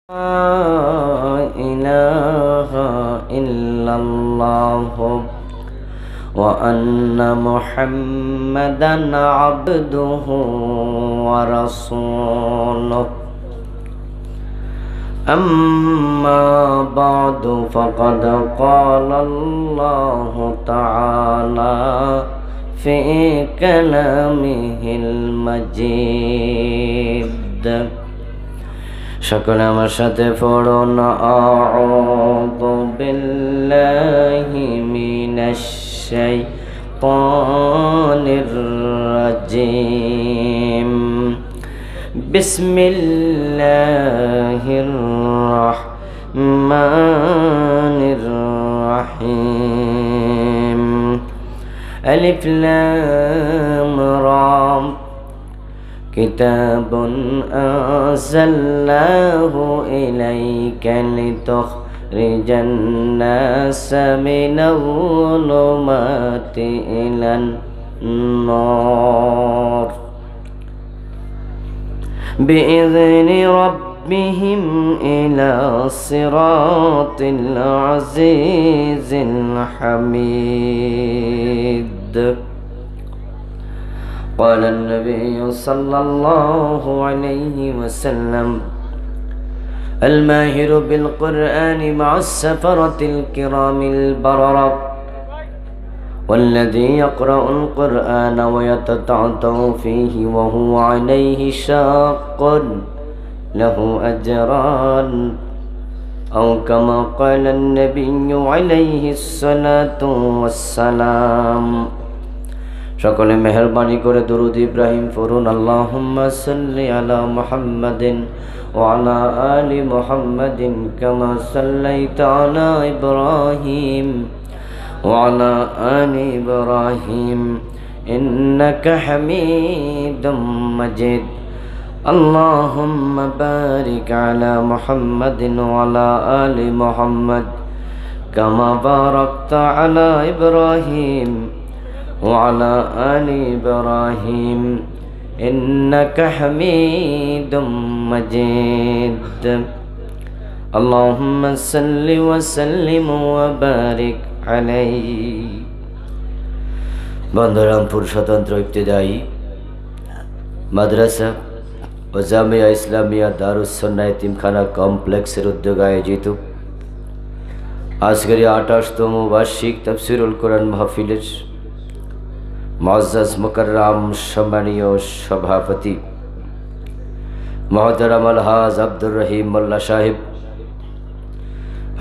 لا إله إلا الله وأن محمدا عبده ورسوله أما بعد فقد قال الله تعالى في كلامه المجيد সকলে আমার সাথে পড়ুন আউযু বিল্লাহি মিনাশ শাইতানির রাজিম বিসমিল্লাহির রাহমানির রাহিম আলিফ লাম রা كتاب أنزلناه إليك لتخرج الناس من الظلمات إلى النار بإذن ربهم إلى صراط العزيز الحميد قال النبي صلى الله عليه وسلم الماهر بالقرآن مع السفرة الكرام البررة والذي يقرأ القرآن ويتتعتع فيه وهو عليه شاق له أجران أو كما قال النبي عليه الصلاة والسلام সকলে মেহেরবানি করে দরুদ ইব্রাহিম পড়ুন আল্লাহুম্মা সাল্লি আলা মুহাম্মাদিন ওয়া আলা আলি মুহাম্মাদিন কামা সাল্লাইতা আলা ইব্রাহিম ওয়া আলা আলি ইব্রাহিম ইন্নাকা হামিদুম মাজিদ আল্লাহুম্মা বারিক আলা মুহাম্মাদিন ওয়া আলা আলি মুহাম্মাদ কামা বারাকতা আলা ইব্রাহিম وعلى آل إبراهيم إنك حميد مجيد اللهم صل وسلم وبارك عليه বন্দরামপুর স্বতন্ত্র ইবতেদায়ী মাদ্রাসা ও জামিয়া ইসলামিয়া দারুস সুন্নাহ এতিমখানা কমপ্লেক্সের উদ্যোগে আয়োজিত আজকের 28তম বার্ষিক তাফসীরুল কোরআন মাহফিলের মুআজ্জাজ মুকাররম সম্মানীয় সভাপতি মুহতারাম আলহাজ আব্দুর রহিম মোল্লা সাহেব,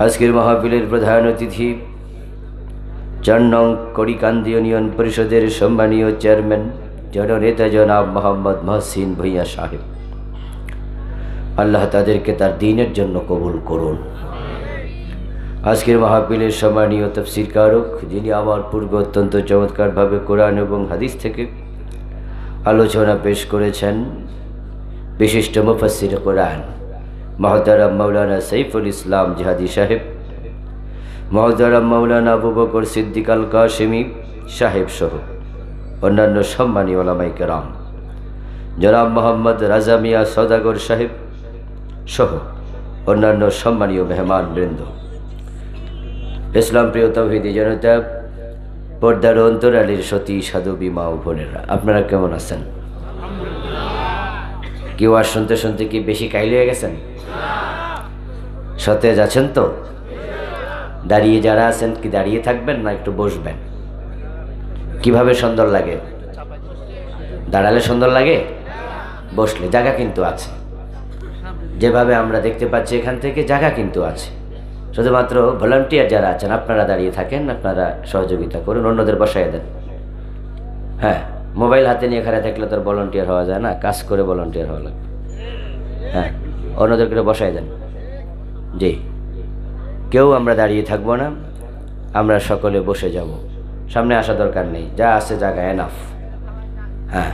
আজকের মাহফিলের প্রধান অতিথি ৪ নং কড়িকান্দি ইউনিয়ন পরিষদের সম্মানীয় চেয়ারম্যান জননেতা জনাব মোহাম্মদ মহসিন ভূঁইয়া সাহেব, আল্লাহ তাদেরকে তার দ্বীনের জন্য কবুল করুন। আজকের মাহফিলের সম্মানীয় তাফসীর কারক, যিনি আমার পূর্বে অত্যন্ত চমৎকারভাবে কোরআন এবং হাদিস থেকে আলোচনা পেশ করেছেন, বিশিষ্ট মুফাসসির কোরআন মুহতারাম মাওলানা সাইফুল ইসলাম জিহাদি সাহেব, মুহতারাম মাওলানা আবু বকর সিদ্দিক আল কাশেমি সাহেব সহ অন্যান্য সম্মানীয় উলামায়ে কেরাম, জনাব মোহাম্মদ রাজা মিয়া সওদাগর সাহেব সহ অন্যান্য সম্মানীয় মেহমান বৃন্দ, ইসলাম প্রিয় তাওহীদি জনতা, পর্দার অন্তরালের সতী সাধবী মা ও বোনেরা, আপনারা কেমন আছেন? কেউ আর শুনতে শুনতে কি বেশি কাইল হয়ে গেছেন? সতেজ আছেন তো? দাঁড়িয়ে যারা আছেন কি দাঁড়িয়ে থাকবেন না একটু বসবেন? কিভাবে সুন্দর লাগে? দাঁড়ালে সুন্দর লাগে, বসলে জায়গা কিন্তু আছে। যেভাবে আমরা দেখতে পাচ্ছি এখান থেকে জায়গা কিন্তু আছে, শুধুমাত্র ভলান্টিয়ার যারা আছেন আপনারা দাঁড়িয়ে থাকেন, আপনারা সহযোগিতা করুন, অন্যদের বসাই দেন। হ্যাঁ, মোবাইল হাতে নিয়ে এখানে থাকলে তো ভলান্টিয়ার হওয়া যায় না, কাজ করে ভলান্টিয়ার হওয়া লাগবে। হ্যাঁ, অন্যদেরকে বসাই দেন। জি, কেউ আমরা দাঁড়িয়ে থাকবো না, আমরা সকলে বসে যাব। সামনে আসা দরকার নেই, যা আছে জায়গা এনাফ। হ্যাঁ,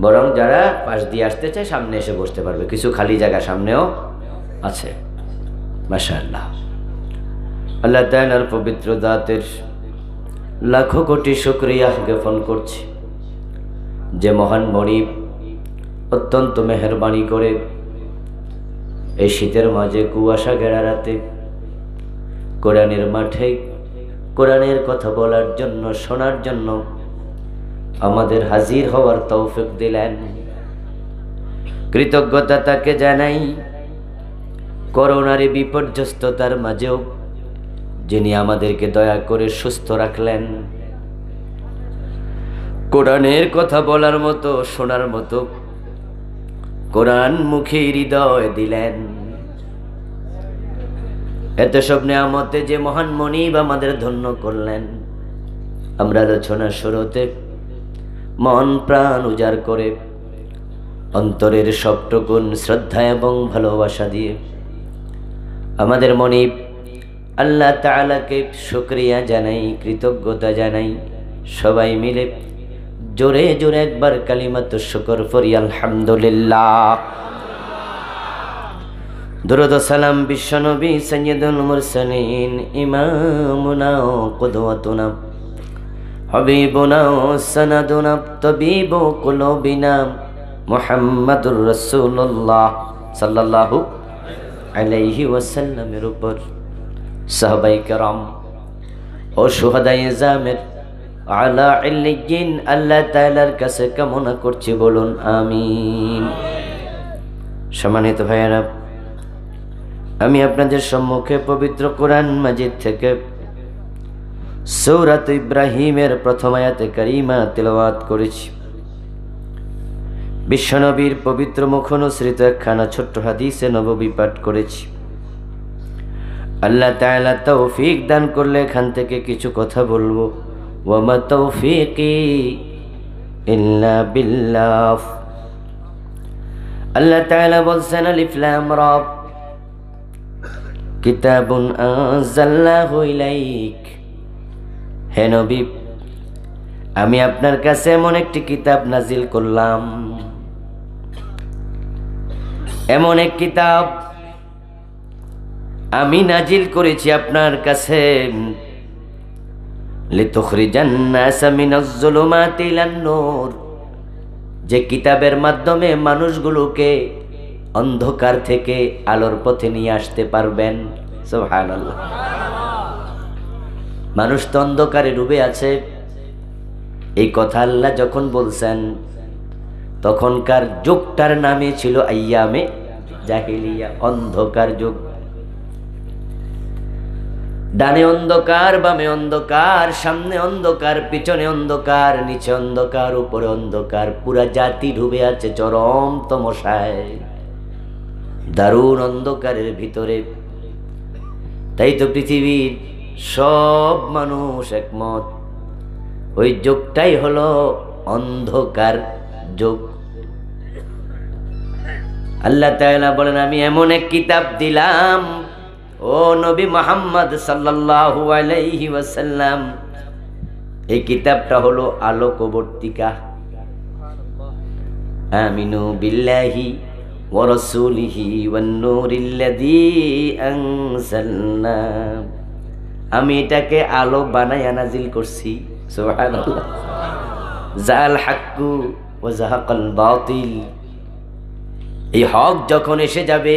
বরং যারা পাশ দিয়ে আসতে চায় সামনে এসে বসতে পারবে, কিছু খালি জায়গা সামনেও আছে। মাশাআল্লাহ, আল্লাহ তাআলার পবিত্র জাতের লাখো কোটি শুকরিয়া জ্ঞাপন করছি যে মহান মনিব অত্যন্ত মেহেরবানি করে এই শীতের মাঝে কুয়াশা ঘেরা রাতে কোরআনের মাঠে কোরআনের কথা বলার জন্য, শোনার জন্য আমাদের হাজির হওয়ার তৌফিক দিলেন। কৃতজ্ঞতা তাকে জানাই, করোনার বিপর্যস্ততার মাঝেও যিনি আমাদেরকে দয়া করে সুস্থ রাখলেন, কোরআনের কথা বলার মতো, শোনার মতো কোরআন মুখী হৃদয় দিলেন। এত সব নেয়ামতে যে মহান মনিব আমাদের ধন্য করলেন, আমরা আলোচনার শুরুতে মন প্রাণ উজাড় করে অন্তরের সবটুকুন শ্রদ্ধা এবং ভালোবাসা দিয়ে আমাদের মনিব আল্লাহ তাআলাকে শুকরিয়া জানাই, কৃতজ্ঞতা জানাই। সবাই মিলে জোরে জোরে একবার কালিমাতুশ শুকর পড়ি, আলহামদুলিল্লাহ। দুরূদ ও সালাম বিশ্বনবী সাইয়্যিদুল মুরসালিন, ইমামুনা ও কুদওয়াতুনা, হাবিবুনা ও সানাদুনা, তাবিবু কুলুবিনা, মুহাম্মাদুর রাসূলুল্লাহ সাল্লাল্লাহু আলাইহি ওয়াসাল্লামের উপর, সাহাবায়ে কেরাম ও শুহাদায়ে জামের আলা ইল্লিয়িন আল্লাহ তাআলার কাছে কামনা করছি, বলুন আমিন। সম্মানিত ভাইয়েরা, আমি আপনাদের সম্মুখে পবিত্র কোরআন মাজিদ থেকে সূরাত ইব্রাহিমের প্রথম আয়াতে কারিমা তেলাওয়াত করেছি। বিশ্বনবীর পবিত্র মুখনুসৃত একখানা ছোট্ট হাদিসে নববী পাঠ করেছি। আল্লাহ তাআলা তৌফিক দান করলে এখান থেকে কিছু কথা বলবো। ওয়া মা তৌফিকি ইল্লা বিল্লাহ। আল্লাহ তাআলা বলছেন, আলিফ লাম রা, কিতাবুন আনজালনাহু ইলাইক। হে নবী, আমি আপনার কাছে এমন একটি কিতাব নাজিল করলাম, এমন এক কিতাব আমি নাজিল করেছি আপনার কাছে, লিতুখরিজান নাসা মিনাজ যুলুমাতি ইলান নূর, যে কিতাবের মাধ্যমে মানুষগুলোকে অন্ধকার থেকে আলোর পথে নিয়ে আসতে পারবেন। সুবহানাল্লাহ। মানুষ তো অন্ধকারে ডুবে আছে, এই কথা আল্লাহ যখন বলছেন তখনকার যুগটার নামে ছিল আইয়ামে জাহিলিয়া, অন্ধকার যুগ। ডানে অন্ধকার, বামে অন্ধকার, সামনে অন্ধকার, পিছনে অন্ধকার, নিচে অন্ধকার, উপরে অন্ধকার, পুরা জাতি ডুবে আছে চরম তমসায়, দারুণ অন্ধকারের ভিতরে। তাই তো পৃথিবীর সব মানুষ একমত, ওই যুগটাই হলো অন্ধকার যুগ। আল্লাহ তাআলা বলেন, আমি এমন এক কিতাব দিলাম ও নবী মুহাম্মদ সাল্লাল্লাহু আলাইহি ওয়াসাল্লাম, এই কিতাবটা হলো আলোকবর্তিকা। আমিনু বিল্লাহি ওয়া রাসূলিহি ওয়ান নূরিল্লাযী আনজালনা, আমি এটাকে আলো বানায়া নাজিল করছি। সুবহানাল্লাহ। জাল হাক্কু ওয়া যাহাকাল বাতিল, এই হক যখন এসে যাবে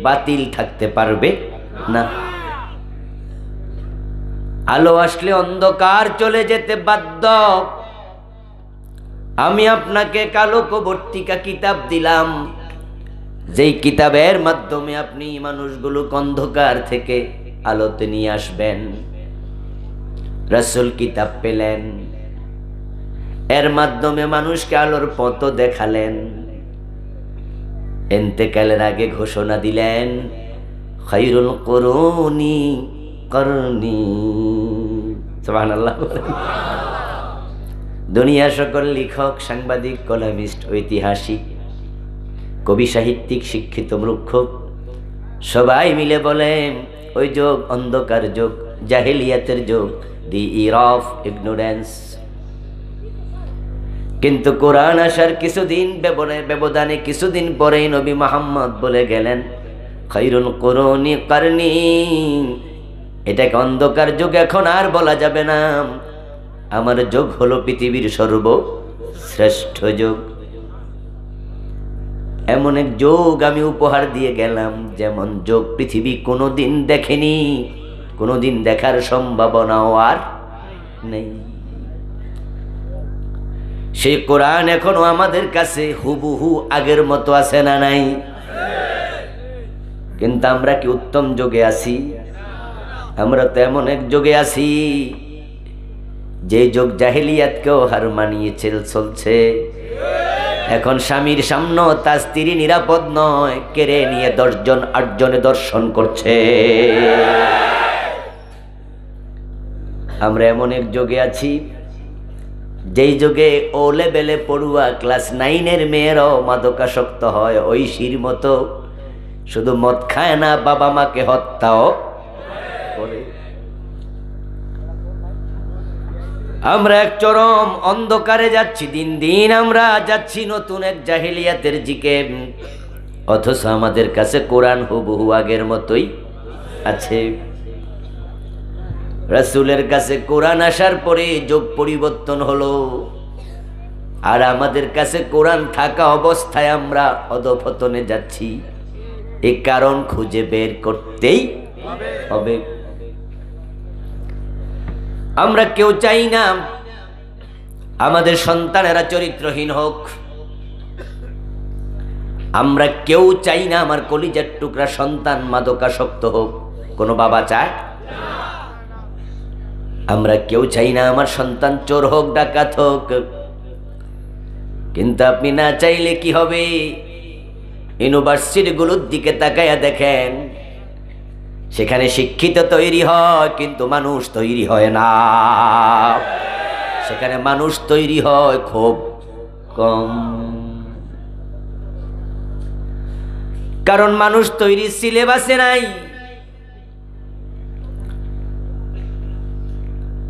বাতিল থাকতে পারবে না। আলো আসলে অন্ধকার চলে যেতে বাধ্য। আমি আপনাকে আলোকবর্তিকা কিতাব দিলাম, যেই কিতাবের মাধ্যমে আপনি মানুষগুলোকে অন্ধকার থেকে আলোতে নিয়ে আসবেন। রাসূল কিতাব পেলেন, এর মাধ্যমে মানুষকে আলোর পথ দেখালেন। ইন্তেকালের আগে ঘোষণা দিলেন, খায়রুল কুরুনি করনি। সুবহানাল্লাহ। দুনিয়ার সকল লেখক, সাংবাদিক, কলামিস্ট, ঐতিহাসিক, কবি, সাহিত্যিক, শিক্ষিত, মূর্খ সবাই মিলে বলেন ওই যুগ অন্ধকার যুগ, জাহেলিয়াতের যুগ, দি ইরা অফ ইগনোরেন্স। কিন্তু কোরআন আসার কিছুদিন ব্যবধানে কিছুদিন পরেই নবী মুহাম্মদ বলে গেলেন, খায়রুল কুরুনি করনি। এটাকে অন্ধকার যুগ এখন আর বলা যাবে না, আমার যুগ হলো পৃথিবীর সর্বশ্রেষ্ঠ যুগ। এমন এক যোগ আমি উপহার দিয়ে গেলাম, যেমন যোগ পৃথিবী কোনোদিন দেখেনি, কোনোদিন দেখার সম্ভাবনাও আর নেই। সেই কোরআন এখনো আমাদের কাছে হুবহু আগের মতো আছে না নাই? কিন্তু আমরা কি উত্তম যুগে আছি? আমরা তো এমন এক যুগে আছি যে যুগ জাহেলিয়াতকেও হার মানিয়ে চলছে। এখন স্বামীর সামনে তার স্ত্রী নিরাপদ নয়, কেড়ে নিয়ে 10 জন 8 জনে দর্শন করছে। আমরা এমন এক যুগে আছি যেই যুগে ও লেভেলে পড়ুয়া ক্লাস 9-এর মেয়েরাও মাদকাসক্ত হয় ঐশীর মতো। শুধু মদ খায় না, বাবা মাকে হত্যাও করে। আমরা এক চরম অন্ধকারে যাচ্ছি, দিন দিন আমরা যাচ্ছি নতুন এক জাহেলিয়াতের দিকে। অথচ আমাদের কাছে কোরআন হুবহু আগের মতোই আছে। রাসূলের কাছে কোরআন আসার পরে যুগ পরিবর্তন হলো, আর আমাদের কাছে কোরআন থাকা অবস্থায় আমরা অধঃপতনে যাচ্ছি। এই কারণ খুঁজে বের করতেই হবে। আমরা কেউ চাই না আমাদের সন্তানেরা চরিত্রহীন হোক। আমরা কেউ চাই না আমার কলিজার টুকরা সন্তান মাদকাসক্ত হোক। কোনো বাবা চায়? আমরা কেউ চাই না আমার সন্তান চোর হোক, ডাকাত হোক। কিন্তু আপনি না চাইলে কি হবে? ইউনিভার্সিটিগুলোর দিকে তাকায়া দেখেন, সেখানে শিক্ষিত তৈরি হয় কিন্তু মানুষ তৈরি হয় না। সেখানে মানুষ তৈরি হয় খুব কম। কারণ মানুষ তৈরি সিলেবাসে নাই।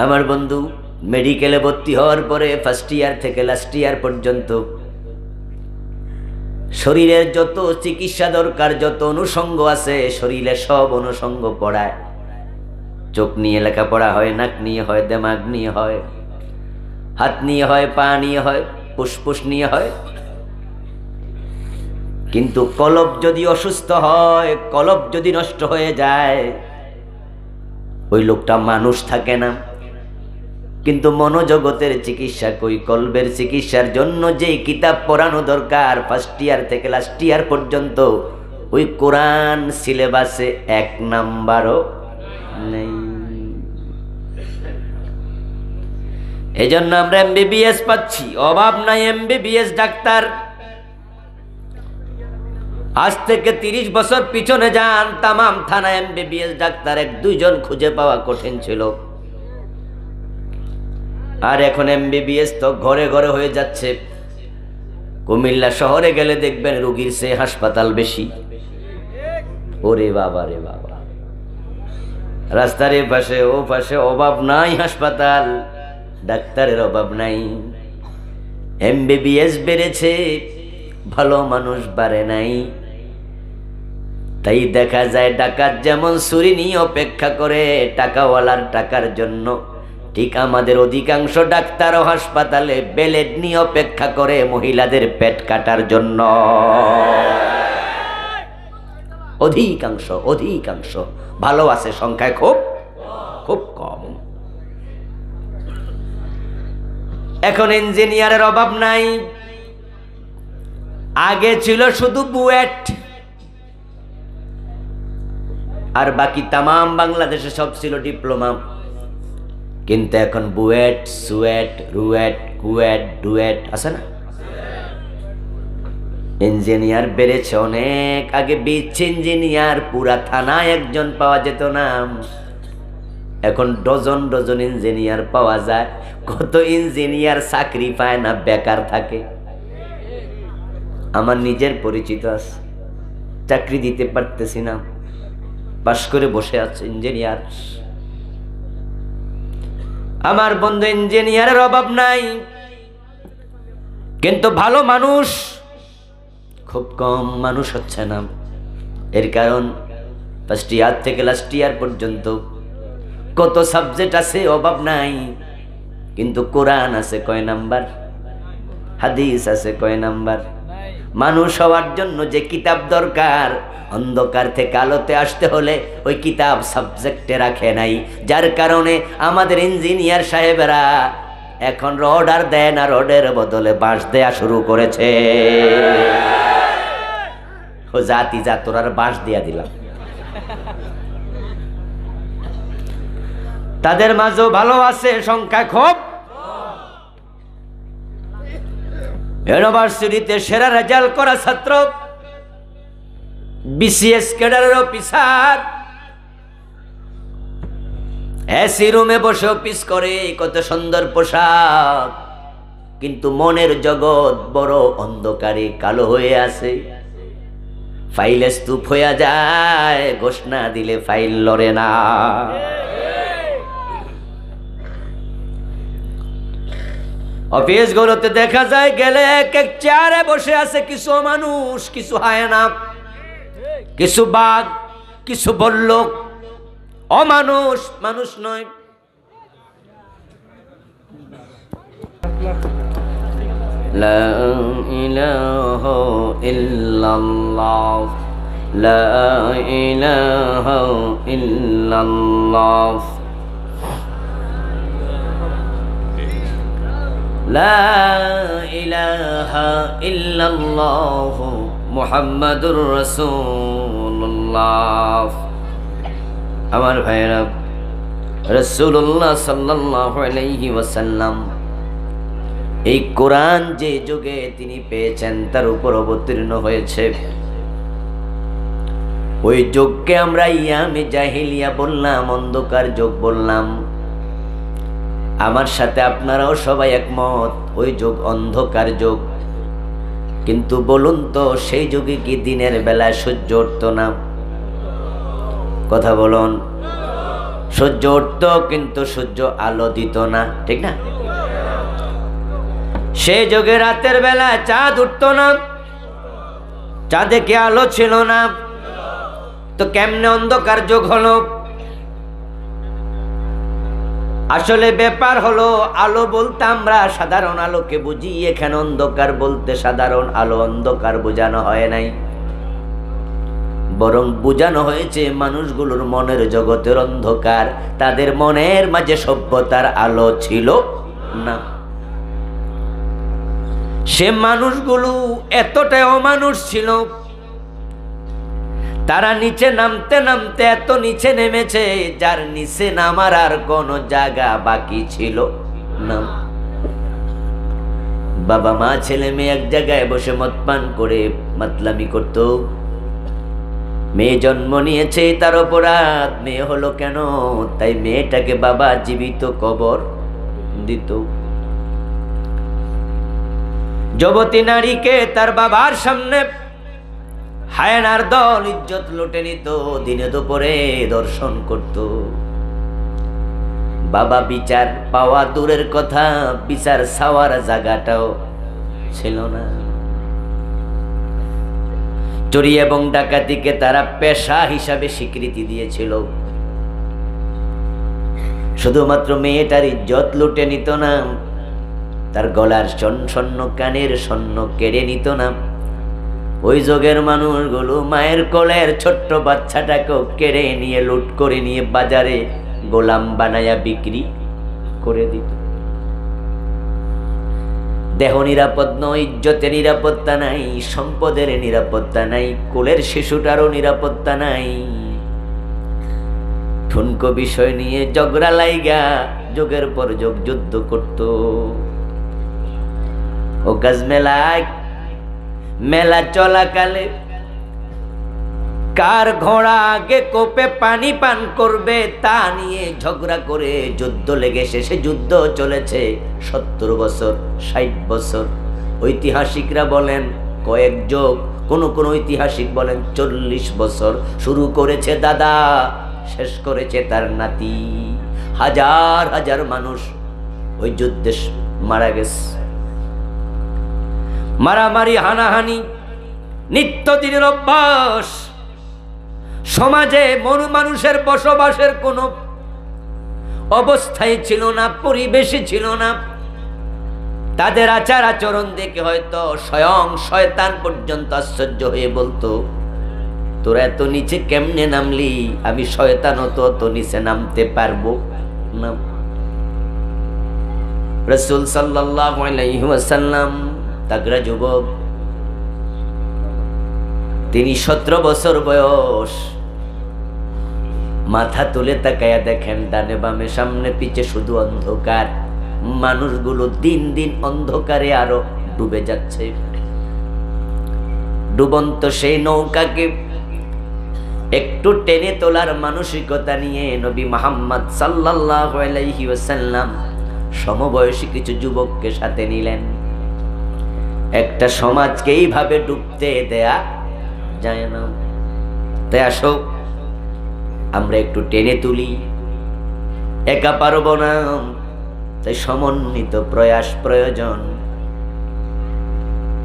আমার বন্ধু মেডিকেলে ভর্তি হওয়ার পরে ফার্স্ট ইয়ার থেকে লাস্ট ইয়ার পর্যন্ত শরীরের যত চিকিৎসা দরকার, যত অনুষঙ্গ আছে শরীরে সব অনুষঙ্গ পড়ায়। চোখ নিয়ে লেখাপড়া হয়, নাক নিয়ে হয়, দিমাগ নিয়ে হয়, হাত নিয়ে হয়, পা নিয়ে হয়, ফুসফুস নিয়ে হয়। কিন্তু কলব যদি অসুস্থ হয়, কলব যদি নষ্ট হয়ে যায়, ওই লোকটা মানুষ থাকে না। কিন্তু মনোজগতের চিকিৎসা কই? কলবের চিকিৎসার জন্য যে কিতাব পড়ানো দরকার ফার্স্ট ইয়ার থেকে লাস্ট ইয়ার পর্যন্ত, ওই কোরআন সিলেবাসে 1 নাম্বারও নেই। এজন্য আমরা এমবিবিএস পাচ্ছি, অভাব নাই এমবিবিএস ডাক্তার। আজ থেকে 30 বছর পিছনে যান, তামাম থানা এমবিবিএস ডাক্তার 1-2 জন খুঁজে পাওয়া কঠিন ছিল। আর এখন এমবিবিএস তো ঘরে ঘরে হয়ে যাচ্ছে। কুমিল্লা শহরে গেলে দেখবেন রোগীর চেয়ে হাসপাতাল বেশি। ওরে বাবা রে বাবা, রাস্তার এ পাশে ও পাশে অভাব নাই হাসপাতাল, ডাক্তারের অভাব নাই। এমবিবিএস বেড়েছে, ভালো মানুষ বাড়ে নাই। তাই দেখা যায় ডাকাত যেমন চুরি নিয়ে অপেক্ষা করে টাকাওয়ালার টাকার জন্য, ঠিক আমাদের অধিকাংশ ডাক্তারও হাসপাতালে বেলেট নিয়ে অপেক্ষা করে মহিলাদের পেট কাটার জন্য। অধিকাংশ ভালো আছে, সংখ্যায় খুব খুব কম। এখন ইঞ্জিনিয়ারের অভাব নাই। আগে ছিল শুধু বুয়েট, আর বাকি তামাম বাংলাদেশে সব ছিল ডিপ্লোমা। কিন্তু এখন বুয়েট, সুয়েট, রুয়েট, কুয়েট, ডুয়েট আছে না? ইঞ্জিনিয়ার বেড়েছে অনেক। আগে বিচ্ছে ইঞ্জিনিয়ার পুরা থানায় একজন পাওয়া যেত না, এখন ডজন ডজন ইঞ্জিনিয়ার পাওয়া যায়। কত ইঞ্জিনিয়ার চাকরি পায় না, বেকার থাকে। আমার নিজের পরিচিত আছে, চাকরি দিতে পারতেছি না, পাশ করে বসে আছে ইঞ্জিনিয়ার। আমার বন্ধু ইঞ্জিনিয়ারের অভাব নাই, কিন্তু ভালো মানুষ খুব কম, মানুষ হচ্ছে না। এর কারণ ফার্স্ট ইয়ার থেকে লাস্ট ইয়ার পর্যন্ত কত সাবজেক্ট আছে, অভাব নাই, কিন্তু কোরআন আছে কয় নাম্বার, হাদিস আছে কয় নাম্বার, মানুষ হওয়ার জন্য যে কিতাব দরকার, অন্ধকার থেকে আলোতে আসতে হলে ওই কিতাব সাবজেক্টে রাখে নাই, যার কারণে আমাদের ইঞ্জিনিয়ার সাহেবেরা এখন রড আর দেয় না, রডের বদলে বাঁশ দেয়া শুরু করেছে। ও জাতি যা, তোর আর বাঁশ দিয়া দিলাম। তাদের মাঝেও ভালো আছে, সংখ্যা খুব। ইউনিভার্সিটিতে সেরা রেজাল্ট করা ছাত্র, বিসিএস ক্যাডারের অফিসার, এসি রুমে বসে অফিস করে, কত সুন্দর পোশাক, কিন্তু মনের জগৎ বড় অন্ধকারে কালো হয়ে আছে। ফাইল স্তূপ হয়ে যায়, ঘোষণা দিলে ফাইল লড়ে না। অফিসগুলোতে দেখা যায় গেলে এক এক চেয়ারে বসে আছে কিছু মানুষ, কিছু হায়না, কিছু বাঘ, কিছু বল্লক। অমানুষ মানুষ নয়। লা ইলাহা ইল্লাল্লাহ, লা ইলাহা ইল্লাল্লাহ, লা ইলাহা ইল্লাল্লাহ মুহাম্মাদুর রাসূলুল্লাহ। আমার ভাইরা, রাসূলুল্লাহ সাল্লাল্লাহু আলাইহি ওয়াসাল্লাম এই কোরআন যে যুগে তিনি পেয়েছেন তার উপর অবতীর্ণ হয়েছে, ওই যুগকে আমরা ইয়ামে জাহিলিয়া বললাম, অন্ধকার যুগ বললাম। আমার সাথে আপনারাও সবাই একমত, ওই যুগ অন্ধকার যুগ। কিন্তু বলুন তো, সেই যুগে কি দিনের বেলায় সূর্য উঠত না? কথা বলুন। সূর্য উঠত, কিন্তু সূর্য আলো দিত না, ঠিক না? সেই যুগে রাতের বেলা চাঁদ উঠত না, চাঁদে কি আলো ছিল না? তো কেমনে অন্ধকার যুগ হলো? আসলে ব্যাপার হলো, আলো বলতে আমরা সাধারণ আলোকে বুঝি, এখানে অন্ধকার বলতে সাধারণ আলো অন্ধকার বোঝানো হয় নাই, বরং বোঝানো হয়েছে মানুষগুলোর মনের জগতের অন্ধকার। তাদের মনের মাঝে সভ্যতার আলো ছিল না। সে মানুষগুলো এতটাই অমানুষ ছিল, তারা নিচে নামতে নামতে এত নিচে নেমেছে, যার নিচে নামার আর কোনো জায়গা বাকি ছিল না। বাবা মা ছেলে মেয়ে এক জায়গায় বসে মদ পান করে মাতলামি করত। মেয়ে জন্ম নিয়েছে, তার অপরাধ, মেয়ে হলো কেন, তাই মেয়েটাকে বাবা জীবিত কবর দিত। যুবতী নারীকে তার বাবার সামনে হায়নার দল ইজ্জত লুটে নিত, দিনে দুপুরে দর্শন করত। বাবা বিচার পাওয়া দূরের কথা, বিচার ছাওয়ার জায়গাটাও ছিল না। চুরি এবং ডাকাতিকে তারা পেশা হিসাবে স্বীকৃতি দিয়েছিল। শুধুমাত্র মেয়েটার ইজ্জত লুটে নিত না, তার গলার স্বর্ণ কানের স্বর্ণ কেড়ে নিত না। ওই যুগের মানুষগুলো মায়ের কোলের ছোট্ট বাচ্চাটাকেও কেড়ে নিয়ে লুট করে নিয়ে বাজারে গোলাম বানায়া বিক্রি করে দিত। দেহ নিরাপদ নয়, ইজ্জতের নিরাপত্তা নাই, সম্পদের নিরাপত্তা নাই, কোলের শিশুটারও নিরাপত্তা নাই। ঠুনকো বিষয় নিয়ে ঝগড়া লাইগা যুগের পর যুগ যুদ্ধ করত। ও গাছ মেলা চলাকালে কার ঘোড়া আগে কোপে পানি পান করবে তা নিয়ে ঝগড়া করে যুদ্ধ লেগে শেষে যুদ্ধ চলেছে 70 বছর 60 বছর। ঐতিহাসিকরা বলেন কয়েক যুগ, কোন কোন ঐতিহাসিক বলেন 40 বছর। শুরু করেছে দাদা, শেষ করেছে তার নাতি। হাজার হাজার মানুষ ওই যুদ্ধে মারা গেছে। মারামারি হানাহানি নিত্যদিনের অভ্যাস। সমাজে মানুষের বসবাসের কোনো অবস্থায় ছিল না, পরিবেশে ছিল না। তাদের আচার আচরণ দেখে হয়তো স্বয়ং শয়তান পর্যন্ত আশ্চর্য হয়ে বলতো, তোরা এত নিচে কেমনে নামলি? আমি শয়তানও তো অত নিচে নামতে পারবো না। রাসূল সাল্লাল্লাহু আলাইহি ওয়াসাল্লাম তাগড়া যুবক, তিনি 17 বছর বয়স। মাথা তুলে তাকায়া দেখেন ডানে বামে সামনে পিছে শুধু অন্ধকার। মানুষগুলো দিন দিন অন্ধকারে আরো ডুবে যাচ্ছে। ডুবন্ত সেই নৌকাকে একটু টেনে তোলার মানসিকতা নিয়ে নবী মুহাম্মদ সাল্লাল্লাহু আলাইহি ওয়াসাল্লাম সমবয়সী কিছু যুবককে সাথে নিলেন। একটা সমাজকে এইভাবে ডুবতে দেয়া যায় না। তাই আসো আমরা একটু টেনে তুলি, একা পারবো না, তাই সমন্বিত প্রয়াস প্রয়োজন।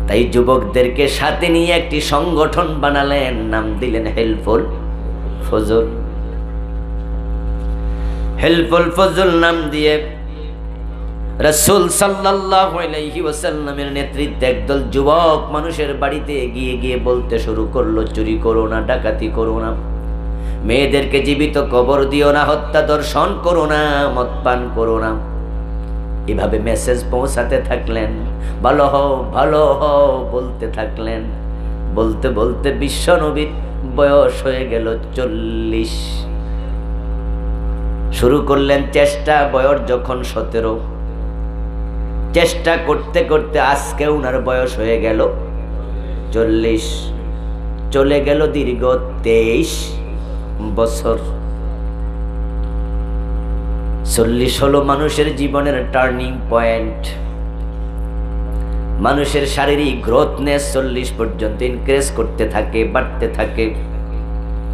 তাই যুবকদেরকে সাথে নিয়ে একটি সংগঠন বানালেন, নাম দিলেন হেল্পফুল ফজল। হেল্পফুল ফজল নাম দিয়ে রাসূল সাল্লাল্লাহু আলাইহি ওয়াসাল্লামের নেতৃত্বে একদল যুবক মানুষের বাড়িতে গিয়ে গিয়ে বলতে শুরু করলো, চুরি করো না, ডাকাতি করো না, মেয়েদেরকে জীবিত কবর দিও না, হত্যা দর্শন করো না, মদ পান করো না। এভাবে মেসেজ পৌঁছাতে থাকলেন, ভালো হও ভালো হও বলতে থাকলেন। বলতে বলতে বিশ্ব নবীর বয়স হয়ে গেল 40। শুরু করলেন চেষ্টা, বয়স যখন 17। চেষ্টা করতে করতে আজকে উনার বয়স হয়ে গেল 40। চলে গেল দীর্ঘ 23 বছর। 40 হলো মানুষের জীবনের টার্নিং পয়েন্ট। মানুষের শারীরিক গ্রোথনেস 40 পর্যন্ত ইনক্রিজ করতে থাকে, বাড়তে থাকে।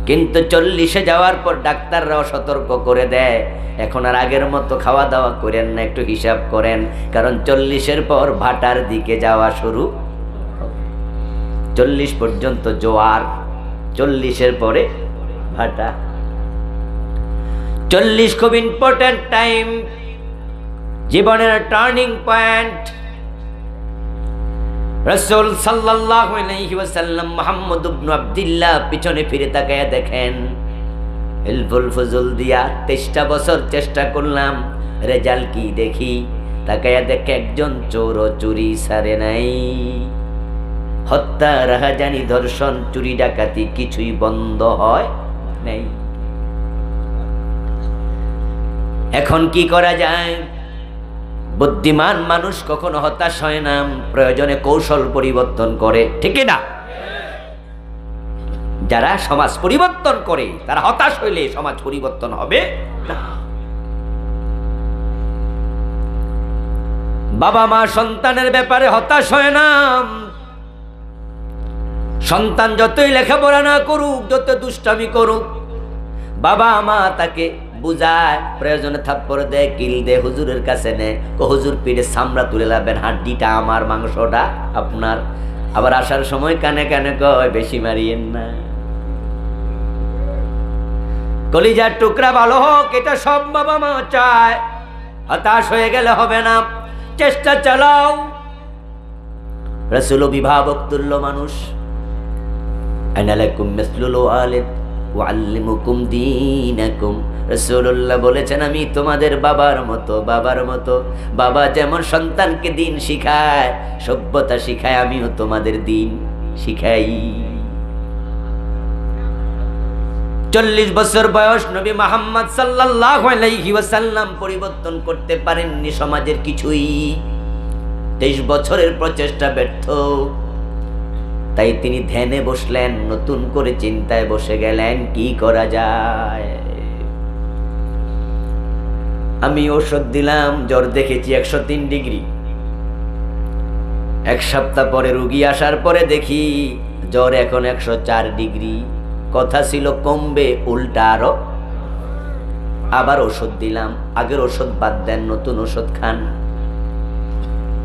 কিন্তু 40-এ যাওয়ার পর ডাক্তাররাও সতর্ক করে দেয়, এখন আর আগের মতো খাওয়া দাওয়া করেন না, একটু হিসাব করেন, কারণ 40-এর পর ভাটার দিকে যাওয়া শুরু। 40 পর্যন্ত জোয়ার, 40-এর পরে ভাটা। 40 খুব ইম্পর্টেন্ট টাইম, জীবনের টার্নিং পয়েন্ট। রাসূল সাল্লাল্লাহু আলাইহি ওয়াসাল্লাম মুহাম্মদ ইবনে আব্দুল্লাহ পিছনে ফিরে তাকায়া দেখেন, হেল্পফুল ফজল দিয়া 23টা বছর চেষ্টা করলাম, রেজাল্ট কি দেখি? তাকায়া দেখে একজন চোর চুরি ছাড়ে নাই, হত্যা রাহাজানি ধর্ষণ চুরি ডাকাতি কিছুই বন্ধ হয় নাই। এখন কি করা যায়? বুদ্ধিমান মানুষ কখনো হতাশ হয় না, প্রয়োজনে কৌশল পরিবর্তন করে, ঠিক না? যারা সমাজ পরিবর্তন করে তারা হতাশ হইলে সমাজ পরিবর্তন হবে না। বাবা মা সন্তানের ব্যাপারে হতাশ হয় না। সন্তান যতই লেখাপড়া না করুক, যত দুষ্টামি করুক, বাবা মা তাকে বুঝায়, প্রয়োজনে থাপ্পড় দেয়, কিল দেয়, হুজুরের কাছে নেয়, হুজুর পিঠে চামড়া তুলে লাভেন, হাড্ডিটা আমার, মাংসটা আপনার। আবার আসার সময় কানে কানে কয়, বেশি মারিয়েন না, কলিজার টুকরা ভালো হোক, এটা সব বাবা মা চায়। হতাশ হয়ে গেলে হবে না, চেষ্টা চালাও। রাসূল অভিভাবক তুল্য মানুষ, আনা লাকুম মিসলুল ওয়ালিদ ওয়াল্লিমুকুম দীনাকুম। রাসূলুল্লাহ বলেছেন, আমি তোমাদের বাবার মতো, বাবার মতো। বাবা যেমন সন্তানকে দিন শিখায়, সভ্যতা শিখায়, আমিও তোমাদের দিন শিখাই। 40 বছর বয়স, নবী মুহাম্মদ সাল্লাল্লাহু আলাইহি ওয়াসাল্লাম পরিবর্তন করতে পারেননি সমাজের কিছুই। 23 বছরের প্রচেষ্টা ব্যর্থ। তাই তিনি ধ্যানে বসলেন, নতুন করে চিন্তায় বসে গেলেন, কি করা যায়। আমি ওষুধ দিলাম, জ্বর দেখেছি 103 ডিগ্রি। এক সপ্তাহ পরে রোগী আসার পরে দেখি জ্বর এখন 104 ডিগ্রি। কথা ছিল কমবে, উল্টা আরো। আবার ওষুধ দিলাম, আগের ওষুধ বাদ দেন, নতুন ওষুধ খান।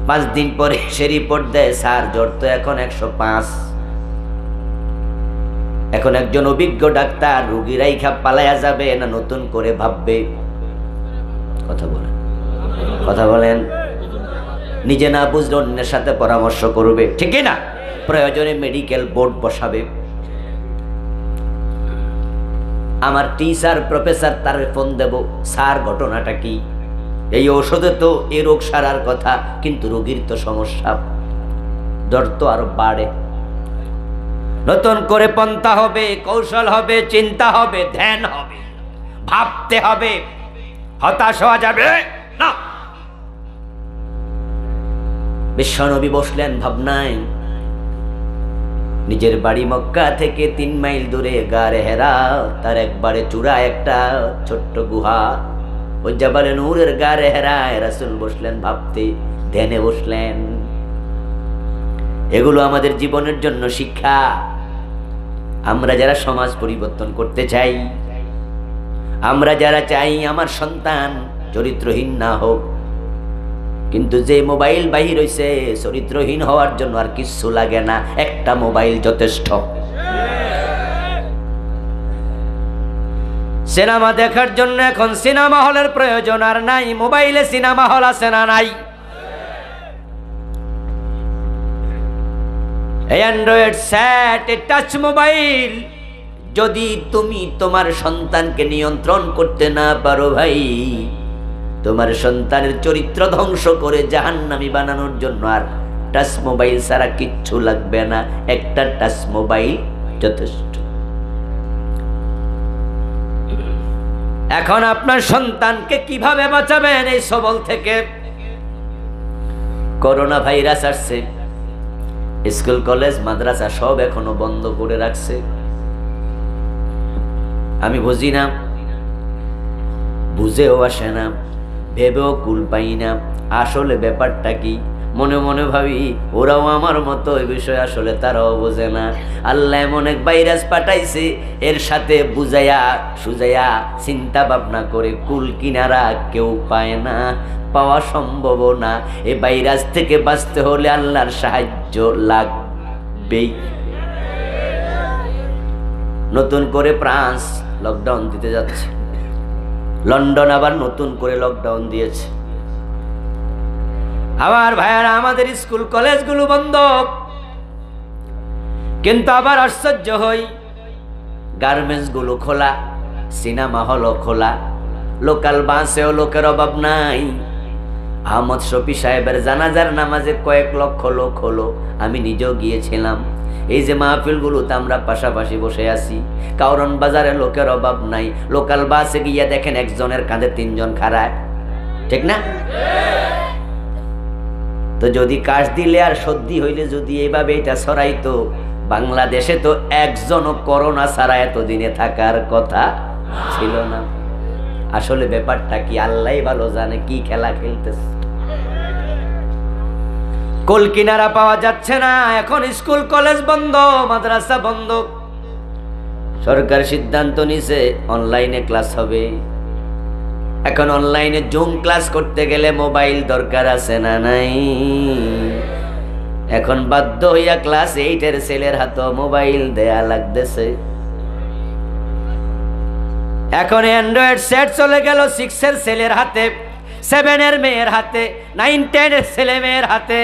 5 দিন পরে সে রিপোর্ট দেয়, স্যার জ্বর তো এখন 105। এখন একজন অভিজ্ঞ ডাক্তার রোগীরাই পালায়া যাবে না নতুন করে ভাববে? কথা বলেন, কথা বলেন। নিজে না বুঝলে অন্যের সাথে পরামর্শ করবে, ঠিক না? প্রয়োজনে মেডিকেল বোর্ড বসাবে। আমার টিচার প্রফেসর তার ফোন দেব, স্যার ঘটনাটা কি? এই ঔষধে তো এই রোগ সারার কথা, কিন্তু রোগীর তো সমস্যা, ডর তো আরো বাড়ে। নতুন করে পন্থা হবে, কৌশল হবে, চিন্তা হবে, ধ্যান হবে, ভাবতে হবে। হতাশ হওয়া যাবে না। বিশ্বনবী বসলেন ভাবনায়। নিজের বাড়ি মক্কা থেকে 3 মাইল দূরে গারে হেরা, তার একবারে চূড়া একটা ছোট্ট গুহা, ওই জাবালে নূরের গারে হেরায় রাসূল বসলেন ভাবতে, ধ্যানে বসলেন। এগুলো আমাদের জীবনের জন্য শিক্ষা। আমরা যারা সমাজ পরিবর্তন করতে চাই, আমরা যারা চাই আমার সন্তান চরিত্রহীন না হোক, কিন্তু যে মোবাইল বাহির হইছে, চরিত্রহীন হওয়ার জন্য আর কিছু লাগে না, একটা মোবাইল যথেষ্ট। সিনেমা দেখার জন্য এখন সিনেমা হলের প্রয়োজন আর নাই, মোবাইলে সিনেমা হল আছে না নাই? অ্যান্ড্রয়েড সেট, টাচ মোবাইল, যদি তুমি তোমার সন্তানকে নিয়ন্ত্রণ করতে না পারো ভাই, তোমার সন্তানের চরিত্র ধ্বংস করে জাহান্নামী বানানোর জন্য আর টাচ মোবাইল ছাড়া কিচ্ছু লাগবে না, একটা টাচ মোবাইল যথেষ্ট। এখন আপনার সন্তানকে কিভাবে বাঁচাবেন এই সবল থেকে? করোনা ভাইরাস আসছে, স্কুল কলেজ মাদ্রাসা সব এখনো বন্ধ করে রাখছে। আমি বুঝি না, বুঝেও আসে না, ভেবেও কুল পাই না, আসলে ব্যাপারটা কি। মনে মনে ভাবি ওরাও আমার মতো, এই বিষয় আসলে তারাও বোঝে না। আল্লাহ এমন এক ভাইরাস পাঠাইছে, এর সাথে বুঝাইয়া সুজাইয়া চিন্তা ভাবনা করে কুল কিনারা কেউ পায় না, পাওয়া সম্ভব না। এই ভাইরাস থেকে বাঁচতে হলে আল্লাহর সাহায্য লাগবেই। নতুন করে ফ্রান্স লকডাউন দিতে যাচ্ছে, লন্ডন আবার নতুন করে লকডাউন দিয়েছে। আমার ভাইয়ারা, আমাদের স্কুল কলেজগুলো বন্ধ, কিন্তু আবার আশ্চর্য হই, গার্মেন্টস গুলো খোলা, সিনেমা হলও খোলা, লোকাল বাসেও লোকের অভাব নাই। আহমদ শফি সাহেবের জানাজার নামাজে কয়েক লক্ষ লোক হলো, আমি নিজেও গিয়েছিলাম। এই যে মাহফিলগুলোতে আমরা পাশাপাশি বসে আছি, কারণ বাজারে লোকের অভাব নাই। লোকাল বাসে গিয়ে দেখেন একজনের কাঁধে 3 জন খাড়ায়, ঠিক না? তো যদি কাশ দিলে আর সর্দি হইলে যদি এইভাবে এটা ছড়াইতো, বাংলাদেশে তো একজনও করোনা ছাড়া এতদিনে থাকার কথা ছিল না। আসলে ব্যাপারটা কি আল্লাহই ভালো জানে কি খেলা খেলতেছে। কুল কিনারা পাওয়া যাচ্ছে না, এখন স্কুল কলেজ বন্ধ, মাদ্রাসা বন্ধ। সরকার সিদ্ধান্ত নিছে অনলাইনে ক্লাস হবে। এখন অনলাইনে জুম ক্লাস করতে গেলে মোবাইল দরকার আছে না নাই? এখন বাধ্য হইয়া ক্লাস 8-এর ছেলের হাতে মোবাইল দেয়া লাগতেছে। এখন অ্যান্ড্রয়েড সেট চলে গেল 6-এর ছেলের হাতে, 7-এর মেয়ের হাতে, 9-10-এর ছেলে মেয়ের হাতে।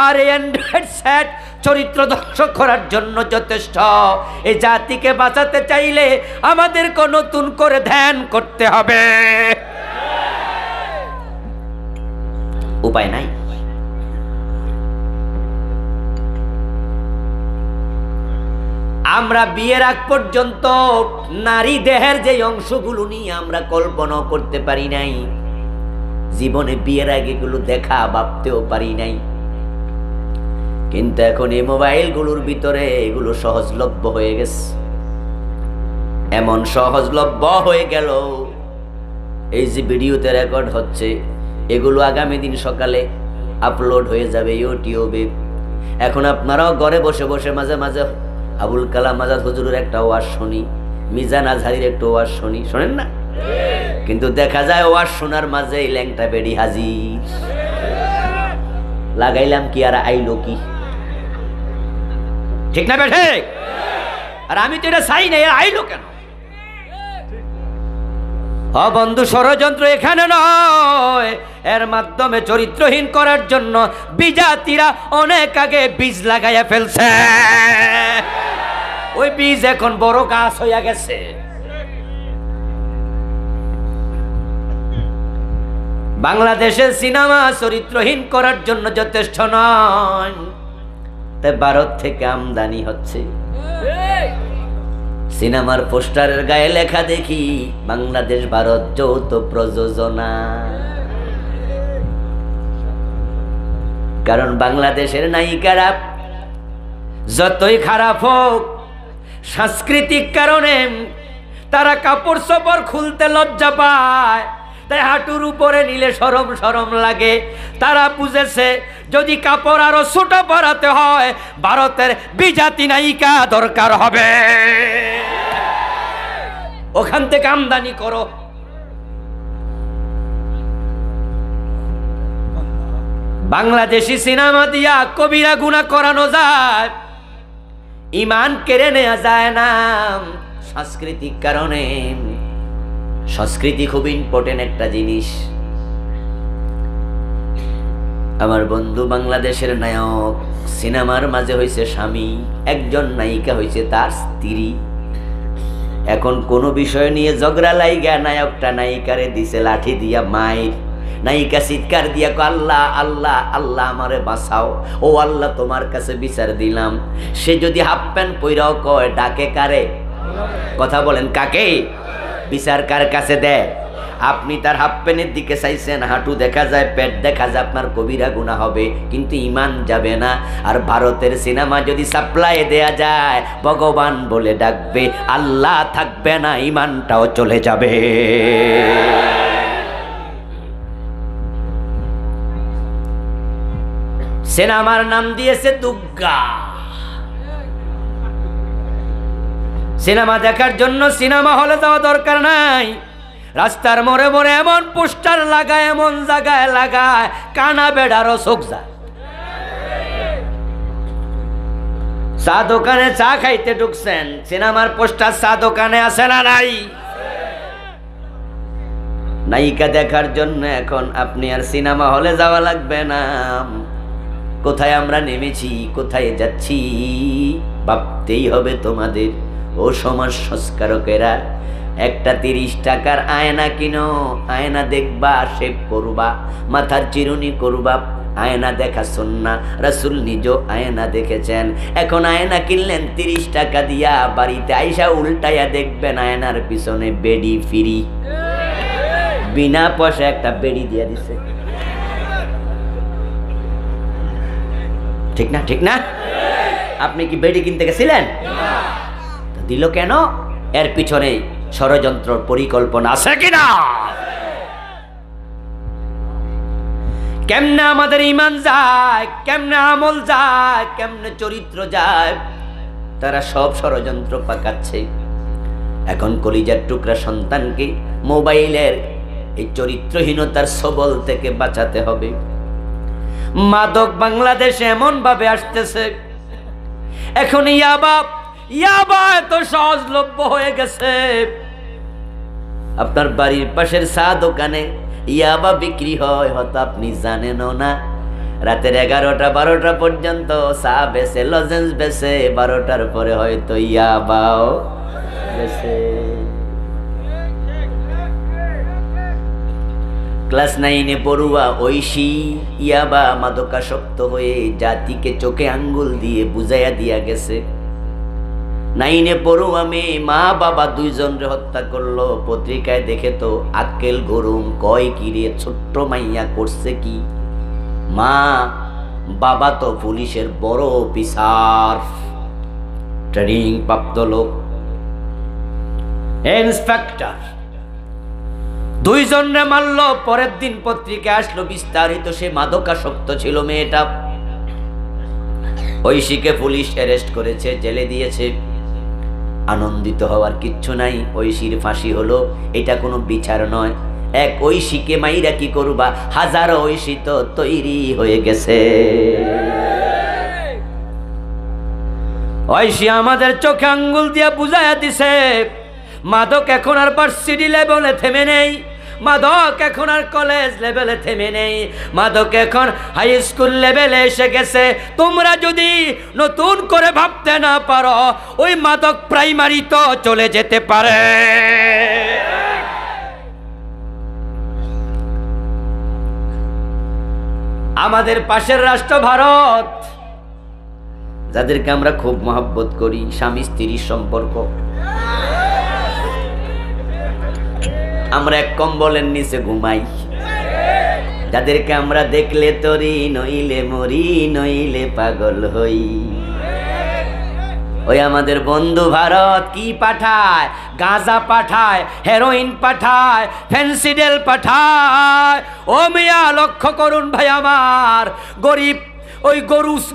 আর অ্যান্ড্রয়েড সেট চরিত্র ধ্বংস করার জন্য যথেষ্ট। এই জাতিকে বাঁচাতে চাইলে আমাদেরকে নতুন করে ধ্যান করতে হবে, উপায় নাই। আমরা বিয়ের আগ পর্যন্ত নারী দেহের যে অংশগুলো নিয়ে আমরা কল্পনা করতে পারি নাই, জীবনে বিয়ের আগে এগুলো দেখা ভাবতেও পারি নাই। কিন্তু এখন এই মোবাইলগুলোর ভিতরে এগুলো সহজলভ্য হয়ে গেছে। এমন সহজলভ্য হয়ে গেল, এই যে ভিডিওতে রেকর্ড হচ্ছে, এগুলো আগামী দিন সকালে আপলোড হয়ে যাবে ইউটিউবে। এখন আপনারাও ঘরে বসে বসে মাঝে মাঝে আবুল কালাম আজাদ হুজুরের একটা ওয়াজ শুনি, মিজান আজহারির একটা ওয়াজ শুনি, শোনেন না? কিন্তু দেখা যায় ওয়াজ শোনার মাঝে এই ল্যাংটা বেড়ি হাজির। লাগাইলাম কি আর আইলো কি, ঠিক না বেঠে? আর আমি তো এটা চাই না, এর আইলো কেন? ও বন্ধু, ষড়যন্ত্র এখানে নয়, এর মাধ্যমে চরিত্রহীন করার জন্য বিজাতিরা অনেক আগে বীজ লাগাইয়া ফেলছে। ওই বীজ এখন বড় গাছ হইয়া গেছে। বাংলাদেশের সিনেমা চরিত্রহীন করার জন্য যথেষ্ট নয়, তাই ভারত থেকে আমদানি হচ্ছে। সিনেমার পোস্টারের গায়ে লেখা দেখি বাংলাদেশ ভারত যৌথ প্রযোজনা। কারণ বাংলাদেশের নায়িকারা যতই খারাপ হোক, সাংস্কৃতিক কারণে তারা কাপড় চোপড় খুলতে লজ্জা পায়, তাই হাঁটুর উপরে নিলে শরম শরম লাগে। তারা বুঝেছে যদি কাপড় আরো ছোট পরাতে হয়, ভারতের বিজাতি নায়িকা দরকার হবে, ওখান থেকে আমদানি করো। বাংলাদেশি সিনেমা দিয়া কবিরা গুনাহ করানো যায়, ইমান কেড়ে নেওয়া যায় না। সাংস্কৃতিক কারণে, সংস্কৃতি খুব ইম্পর্টেন্ট একটা জিনিস। আমার বন্ধু বাংলাদেশের নায়ক, সিনেমার মাঝে হয়েছে স্বামী, একজন নায়িকা হয়েছে তার স্ত্রী। এখন কোন বিষয় নিয়ে ঝগড়া লাইগা নায়কটা নায়িকারে দিছে লাঠি দিয়া মাইর। নায়িকা চিৎকার দিয়া আল্লাহ আল্লাহ আল্লাহ আমারে বাঁচাও, ও আল্লাহ তোমার কাছে বিচার দিলাম। সে যদি হাফ প্যান্ট পইরাও কয়, ডাকে কারে? কথা বলেন, কাকে? বিচার কার কাছে দেয়? আপনি তার হাফ প্যান্টের দিকে চাইছেন, হাঁটু দেখা যায়, পেট দেখা যায়, আপনার কবিরা গুনাহ হবে, কিন্তু ঈমান যাবে না। আর ভারতের সিনেমা যদি সাপ্লাই দেয়া যায়, ভগবান বলে ডাকবে, আল্লাহ থাকবে না, ঈমানটাও চলে যাবে। সিনেমার নাম দিয়েছে দুর্গা। সিনেমা দেখার জন্য সিনেমা হলে যাওয়া দরকার নাই, রাস্তার মোড়ে মোড়ে এমন পোস্টার লাগায়, এমন জায়গায় লাগায়, কানা বেড়ারও চোখ যায়। চা দোকানে চা খাইতে ঢুকছেন, সিনেমার পোস্টার চা দোকানে আছে না নাই? নায়িকা দেখার জন্য এখন আপনি আর সিনেমা হলে যাওয়া লাগবে না। কোথায় আমরা নেমেছি, কোথায় যাচ্ছি ভাবতেই হবে তোমাদের। ও সমাজ সংস্কারকেরা, একটা 30 টাকার আয়না কিনো, আয়না দেখবা, শেভ করবা, মাথার চিরুনি করবা, আয়না দেখা সুন্নাহ, রাসূল নিজেও আয়না দেখেছেন। এখন আয়না কিনলেন 30 টাকা দিয়া, বাড়িতে আইসা উল্টাইয়া দেখবেন আয়নার পিছনে বেডি ফ্রি, বিনা পয়সা একটা বেডি দিয়া দিছে। ঠিক না? ঠিক না? আপনি কি বেডি কিনতে গেছিলেন? দিল কেন? এর পিছনে ষড়যন্ত্র পরিকল্পনা আছে কিনা? কেমনে আমাদের ঈমান যায়, কেমনে আমল যায়, কেমনে চরিত্র যায়, তারা সব ষড়যন্ত্র পাকাচ্ছে। এখন কলিজার টুকরা সন্তানকে মোবাইলের এই চরিত্রহীনতার সবল থেকে বাঁচাতে হবে। মাদক বাংলাদেশে এমন ভাবে আসতেছে, এখন ইয়াবা এত সহজলভ্য হয়ে গেছে। আপনার বাড়ির পাশের চা দোকানে ইয়াবা বিক্রি হয়, হয়তো আপনি জানেনও না। রাতের 11টা 12টা পর্যন্ত চা বেচে, লজেন্স বেচে, 12টার পরে হয়তো ইয়াবাও বেচে। ক্লাস 9-এ পড়ুয়া ঐশী ইয়াবা মাদকাসক্ত হয়ে জাতিকে চোখে আঙ্গুল দিয়ে বুঝাইয়া দিয়া গেছে। 9-এ পড়ুয়া মেয়ে মা বাবা দুইজনরে হত্যা করলো। পত্রিকায় দেখে তো আক্কেল গরুম, কয় কিরে ছোট্ট মাইয়া করছে কি? মা বাবা তো পুলিশের বড় অফিসার, ট্রেনিং প্রাপ্ত লোক, ইন্সপেক্টর। দুইজনরে মারলো। পরের দিন পত্রিকা আসলো বিস্তারিত, সে মাদকাসক্ত ছিল মেয়েটা। ঐশীকে পুলিশ অ্যারেস্ট করেছে, জেলে দিয়েছে। আনন্দিত হওয়ার কিচ্ছু নাই, ঐশীর ফাঁসি হলো, এটা কোনো বিচার নয়। এক ঐশীকে মাইরা কি করবা, হাজারো ঐশী তো তৈরি হয়ে গেছে। ঐশী আমাদের চোখে আঙ্গুল দিয়া বুঝাইয়া দিছে, মাদক এখন আর ভার্সিটি লেভেলে থেমে নেই, মাদক এখন আর কলেজ লেভেলে থেমে নেই, মাদক এখন হাই স্কুল লেভেলে এসে গেছে। তোমরা যদি নতুন করে ভাবতে না পারো, ওই মাদক প্রাইমারি তো চলে যেতে পারে। আমাদের পাশের রাষ্ট্র ভারত, যাদেরকে আমরা খুব মহব্বত করি, স্বামী স্ত্রীর সম্পর্ক, আমরা এক কম্বলের নিচে ঘুমাই, যাদেরকে আমরা দেখলে তরি, নইলে মরি, নইলে পাগল হই। ওই আমাদের বন্ধু ভারত কি পাঠায়? গাঁজা পাঠায়, হেরোইন পাঠায়, ফেন্সিডেল পাঠায়। ও মিয়া লক্ষ্য করুন ভাই আমার, গরিব ওই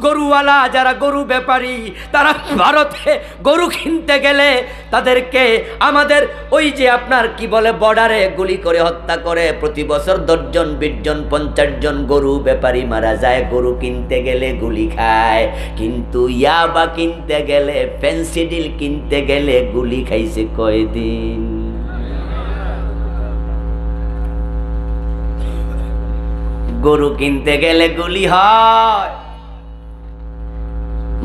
গরুওয়ালা যারা গরু ব্যাপারী, তারা ভারতে গরু কিনতে গেলে তাদেরকে আমাদের ওই যে আপনার কি বলে বর্ডারে গুলি করে হত্যা করে। প্রতি বছর 10 জন 20 জন 50 জন গরু ব্যাপারী মারা যায়, গরু কিনতে গেলে গুলি খায়। কিন্তু ইয়াবা কিনতে গেলে, ফেন্সিডিল কিনতে গেলে গুলি খাইছে কয়দিন? গরু কিনতে গেলে গুলি হয়,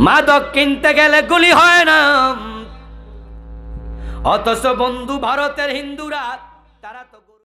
মাদক কিনতে গেলে গুলি হয় না। অথচ বন্ধু ভারতের হিন্দুরা, তারা তো